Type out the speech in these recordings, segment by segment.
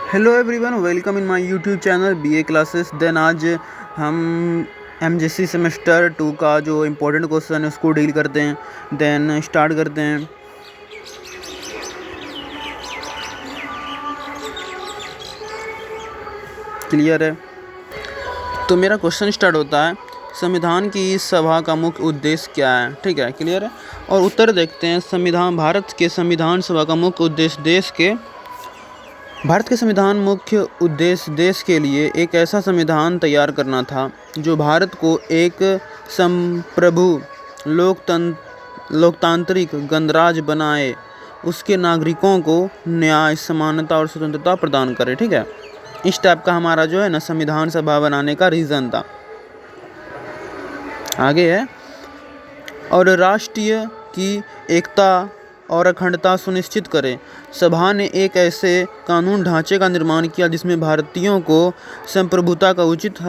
Hello everyone, welcome in my YouTube channel BA classes. Then आज हम MJC semester 2 का जो इम्पोर्टेंट क्वेश्चन है उसको डील करते हैं। देन स्टार्ट करते हैं। क्लियर है? तो मेरा क्वेश्चन स्टार्ट होता है, संविधान की इस सभा का मुख्य उद्देश्य क्या है? ठीक है, क्लियर है। और उत्तर देखते हैं। संविधान भारत के संविधान सभा का मुख्य उद्देश्य भारत के संविधान मुख्य उद्देश्य देश के लिए एक ऐसा संविधान तैयार करना था जो भारत को एक संप्रभु लोकतांत्रिक गणराज्य बनाए, उसके नागरिकों को न्याय, समानता और स्वतंत्रता प्रदान करे। ठीक है, इस टाइप का हमारा जो है ना संविधान सभा बनाने का रीज़न था। आगे है, और राष्ट्रीय की एकता और अखंडता सुनिश्चित करें। सभा ने एक ऐसे कानून ढांचे का निर्माण किया जिसमें भारतीयों को संप्रभुता का उचित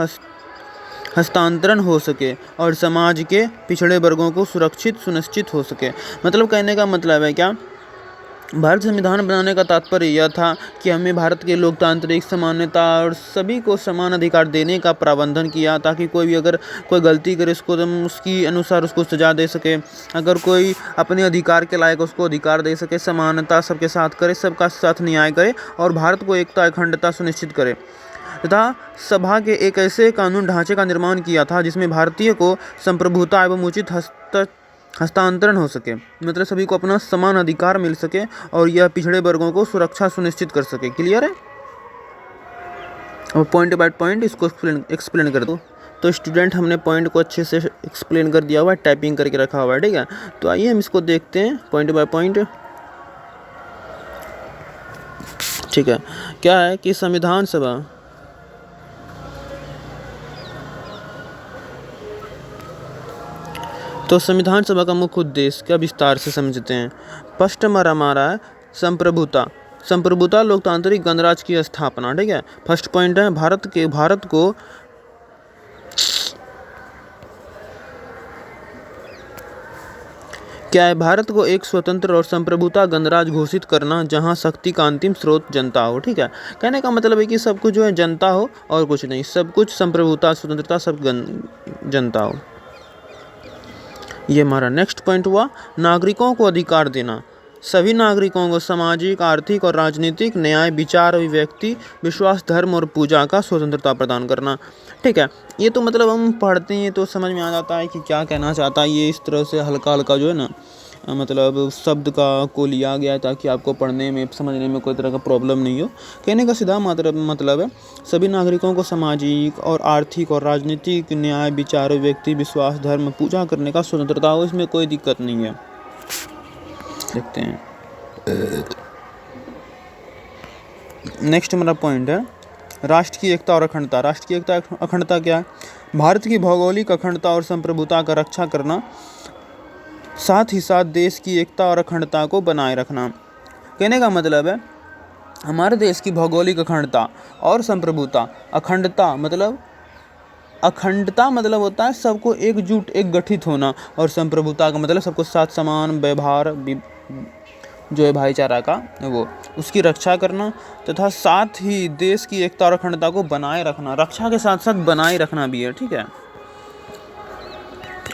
हस्तांतरण हो सके और समाज के पिछड़े वर्गों को सुनिश्चित हो सके। मतलब कहने का मतलब है क्या, भारत संविधान बनाने का तात्पर्य यह था कि हमें भारत के लोकतांत्रिक समानता और सभी को समान अधिकार देने का प्रावधान किया, ताकि कोई भी अगर कोई गलती करे उसको उसकी अनुसार उसको सजा दे सके, अगर कोई अपने अधिकार के लायक उसको अधिकार दे सके, समानता सबके साथ करे, सबका साथ न्याय करे और भारत को एकता अखंडता सुनिश्चित करे। तथा सभा के एक ऐसे कानून ढांचे का निर्माण किया था जिसमें भारतीय को संप्रभुता एवं उचित हस्तांतरण हो सके, मतलब सभी को अपना समान अधिकार मिल सके और यह पिछड़े वर्गों को सुरक्षा सुनिश्चित कर सके। क्लियर है? अब पॉइंट बाय पॉइंट इसको एक्सप्लेन कर दो। तो स्टूडेंट, हमने पॉइंट को अच्छे से एक्सप्लेन कर दिया हुआ है, टाइपिंग करके रखा हुआ है। ठीक है, तो आइए हम इसको देखते हैं पॉइंट बाय पॉइंट। ठीक है, क्या है कि संविधान सभा तो संविधान सभा का मुख्य उद्देश्य क्या, विस्तार से समझते हैं। फर्स्ट हमारा है संप्रभुता लोकतांत्रिक गणराज्य की स्थापना। ठीक है, फर्स्ट पॉइंट है भारत को क्या है, भारत को एक स्वतंत्र और संप्रभुता गणराज्य घोषित करना जहां शक्ति का अंतिम स्रोत जनता हो। ठीक है, कहने का मतलब है कि सब कुछ जो है जनता हो और कुछ नहीं, सब कुछ संप्रभुता स्वतंत्रता सब जनता हो। ये हमारा नेक्स्ट पॉइंट हुआ। नागरिकों को अधिकार देना, सभी नागरिकों को सामाजिक, आर्थिक और राजनीतिक न्याय, विचार, अभिव्यक्ति, विश्वास, धर्म और पूजा का स्वतंत्रता प्रदान करना। ठीक है, ये तो मतलब हम पढ़ते हैं तो समझ में आ जाता है कि क्या कहना चाहता है। ये इस तरह से हल्का हल्का जो है ना मतलब शब्द को लिया गया है ताकि आपको पढ़ने में समझने में कोई तरह का प्रॉब्लम नहीं हो। कहने का सीधा मतलब है सभी नागरिकों को सामाजिक और आर्थिक और राजनीतिक न्याय, विचार, व्यक्ति, विश्वास, धर्म, पूजा करने का स्वतंत्रता हो, इसमें कोई दिक्कत नहीं है। देखते हैं नेक्स्ट हमारा पॉइंट है राष्ट्र की एकता और अखंडता। राष्ट्र की एकता अखंडता क्या है? भारत की भौगोलिक अखंडता और संप्रभुता का रक्षा करना, साथ ही साथ देश की एकता और अखंडता को बनाए रखना। कहने का मतलब है हमारे देश की भौगोलिक अखंडता और संप्रभुता। अखंडता मतलब होता है सबको एकजुट, एक गठित होना, और संप्रभुता का मतलब सबको साथ समान व्यवहार जो है भाईचारा का वो उसकी रक्षा करना, तथा साथ ही देश की एकता और अखंडता को बनाए रखना, रक्षा के साथ साथ बनाए रखना भी है। ठीक है,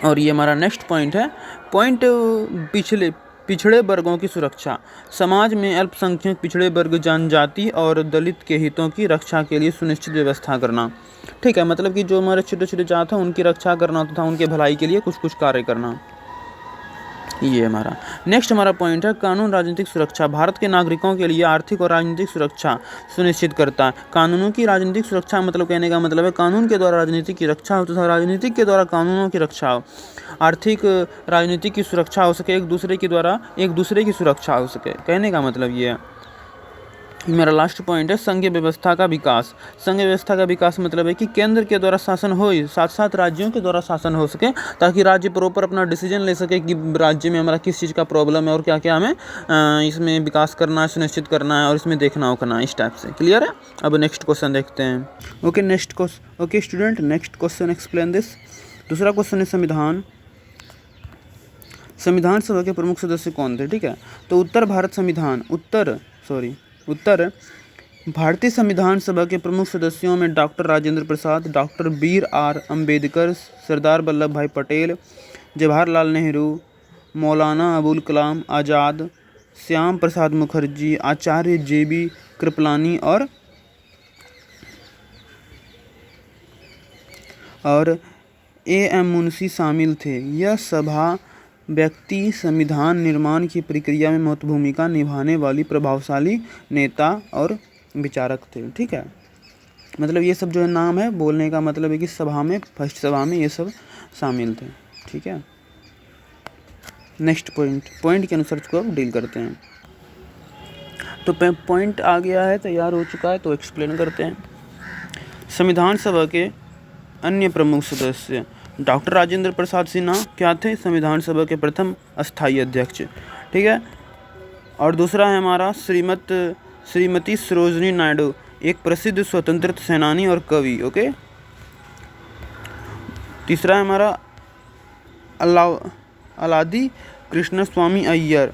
और ये हमारा नेक्स्ट पॉइंट है पॉइंट पिछड़े वर्गों की सुरक्षा। समाज में अल्पसंख्यक, पिछड़े वर्ग, जनजाति और दलित के हितों की रक्षा के लिए सुनिश्चित व्यवस्था करना। ठीक है, मतलब कि जो हमारे छोटे छोटे जात हैं उनकी रक्षा करना तथा उनके भलाई के लिए कुछ कार्य करना। ये हमारा नेक्स्ट पॉइंट है कानून, राजनीतिक सुरक्षा। भारत के नागरिकों के लिए आर्थिक और राजनीतिक सुरक्षा सुनिश्चित करता है। कानूनों की राजनीतिक सुरक्षा मतलब कहने का मतलब है कानून के द्वारा राजनीति की रक्षा हो तथा राजनीतिक के द्वारा कानूनों की रक्षा हो। आर्थिक राजनीतिक की सुरक्षा हो सके, एक दूसरे की सुरक्षा हो सके। कहने का मतलब ये है। मेरा लास्ट पॉइंट है संघीय व्यवस्था का विकास। संघीय व्यवस्था का विकास मतलब है कि केंद्र के द्वारा शासन हो, साथ साथ राज्यों के द्वारा शासन हो सके, ताकि राज्य प्रॉपर अपना डिसीजन ले सके कि राज्य में हमारा किस चीज़ का प्रॉब्लम है और क्या क्या हमें इसमें विकास करना है, सुनिश्चित करना है और इसमें देखना होना, इस टाइप से। क्लियर है? अब नेक्स्ट क्वेश्चन देखते हैं। Okay student, next question explain this. दूसरा क्वेश्चन है संविधान सभा के प्रमुख सदस्य कौन थे? ठीक है, तो उत्तर भारतीय संविधान सभा के प्रमुख सदस्यों में doctor Rajendra Prasad, doctor B R. Ambedkar, Sardar Vallabh भाई पटेल, जवाहरलाल नेहरू, मौलाना अबुल कलाम आज़ाद, श्याम प्रसाद मुखर्जी, आचार्य जे.बी. कृपलानी और ए.एम. मुंशी शामिल थे। यह सभा व्यक्ति संविधान निर्माण की प्रक्रिया में महत्वपूर्ण भूमिका निभाने वाली प्रभावशाली नेता और विचारक थे। ठीक है, मतलब ये सब जो है नाम है, बोलने का मतलब है कि सभा में, फर्स्ट सभा में ये सब शामिल थे। ठीक है, नेक्स्ट पॉइंट के अनुसार इसको अब डील करते हैं। तो पॉइंट आ गया है, तैयार हो चुका है, तो एक्सप्लेन करते हैं। संविधान सभा के अन्य प्रमुख सदस्य डॉक्टर राजेंद्र प्रसाद सिन्हा क्या थे? संविधान सभा के प्रथम अस्थायी अध्यक्ष। ठीक है, और दूसरा है हमारा श्रीमती सरोजिनी नायडू, एक प्रसिद्ध स्वतंत्रता सेनानी और कवि। ओके, तीसरा है हमारा अलादी कृष्णस्वामी अय्यर,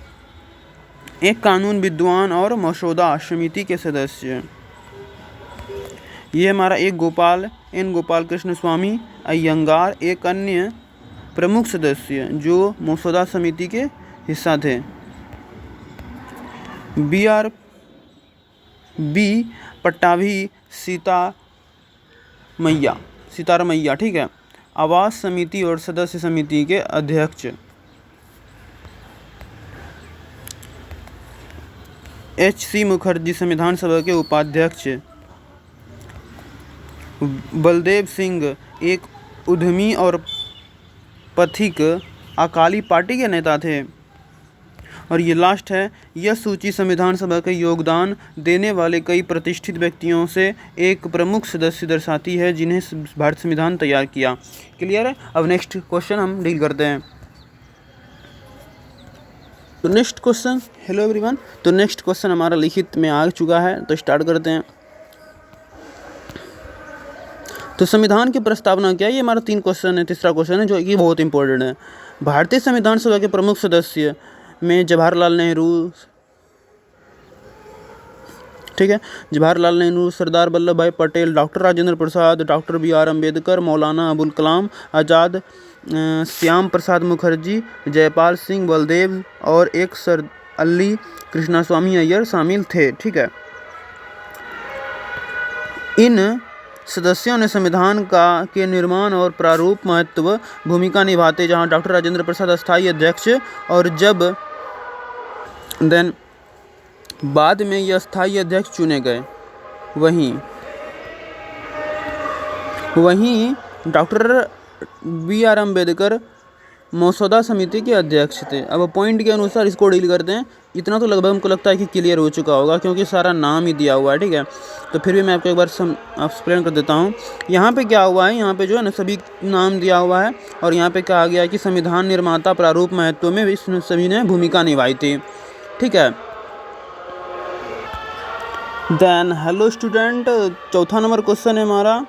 एक कानून विद्वान और मसौदा समिति के सदस्य। ये हमारा गोपाल कृष्ण स्वामी अय्यंगार, एक अन्य प्रमुख सदस्य जो मसौदा समिति के हिस्सा थे। बी पट्टाभी सीतारमैया, ठीक है, आवास समिति और सदस्य समिति के अध्यक्ष। H.C. मुखर्जी संविधान सभा के उपाध्यक्ष। बलदेव सिंह एक उद्यमी और पथिक अकाली पार्टी के नेता थे। और ये लास्ट है, यह सूची संविधान सभा के योगदान देने वाले कई प्रतिष्ठित व्यक्तियों से एक प्रमुख सदस्य दर्शाती है जिन्हें भारत संविधान तैयार किया। क्लियर है? अब नेक्स्ट क्वेश्चन हम डील करते हैं। तो नेक्स्ट क्वेश्चन, हेलो एवरीवन, तो नेक्स्ट क्वेश्चन हमारा लिखित में आ चुका है, तो स्टार्ट करते हैं। तो संविधान की प्रस्तावना क्या है? ये हमारा 3 क्वेश्चन है, तीसरा क्वेश्चन है जो कि बहुत इंपॉर्टेंट है। भारतीय संविधान सभा के प्रमुख सदस्य में जवाहरलाल नेहरू, ठीक है, जवाहरलाल नेहरू, सरदार वल्लभ भाई Patel, doctor Rajendra Prasad, doctor B R. Ambedkar, Maulana Abul Kalam Azad, Shyam Prasad Mukherjee, Jaipal Singh Baldev और एक सर अली कृष्णस्वामी अय्यर शामिल थे। ठीक है, इन सदस्यों ने संविधान के निर्माण और प्रारूप महत्व भूमिका निभाते, जहां डॉक्टर राजेंद्र प्रसाद अस्थायी अध्यक्ष और बाद में यह अस्थायी अध्यक्ष चुने गए। वहीं डॉक्टर बी.आर. अम्बेडकर मसौदा समिति के अध्यक्ष थे। अब पॉइंट के अनुसार इसको डील करते हैं। इतना तो लगभग हमको लगता है कि क्लियर हो चुका होगा क्योंकि सारा नाम ही दिया हुआ है। ठीक है, तो फिर भी मैं आपको एक बार एक्सप्लेन कर देता हूँ। यहाँ पे क्या हुआ है, यहाँ पे जो है ना सभी नाम दिया हुआ है और यहाँ पे कहा गया है कि संविधान निर्माता प्रारूप महत्व में इस सभी ने भूमिका निभाई थी। ठीक है, देन हेलो स्टूडेंट, चौथा नंबर क्वेश्चन है हमारा,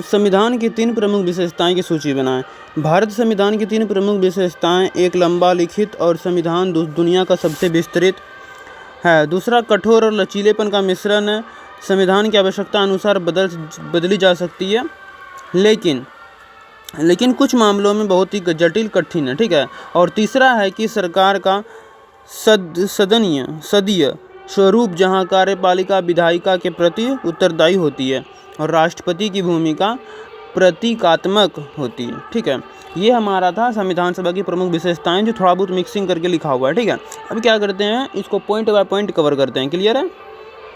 संविधान की 3 प्रमुख विशेषताएं की सूची बनाएं। भारत संविधान की 3 प्रमुख विशेषताएं, एक लंबा लिखित और संविधान दुनिया का सबसे विस्तृत है। दूसरा, कठोर और लचीलेपन का मिश्रण है। संविधान की आवश्यकता अनुसार बदली जा सकती है, लेकिन कुछ मामलों में बहुत ही जटिल कठिन है। ठीक है, और तीसरा है कि सरकार का सदीय स्वरूप, जहां कार्यपालिका विधायिका के प्रति उत्तरदायी होती है और राष्ट्रपति की भूमिका प्रतीकात्मक होती है। ठीक है, ये हमारा था संविधान सभा की प्रमुख विशेषताएं, जो थोड़ा बहुत मिक्सिंग करके लिखा हुआ है। ठीक है, अब क्या करते हैं, इसको पॉइंट बाय पॉइंट कवर करते हैं। क्लियर है?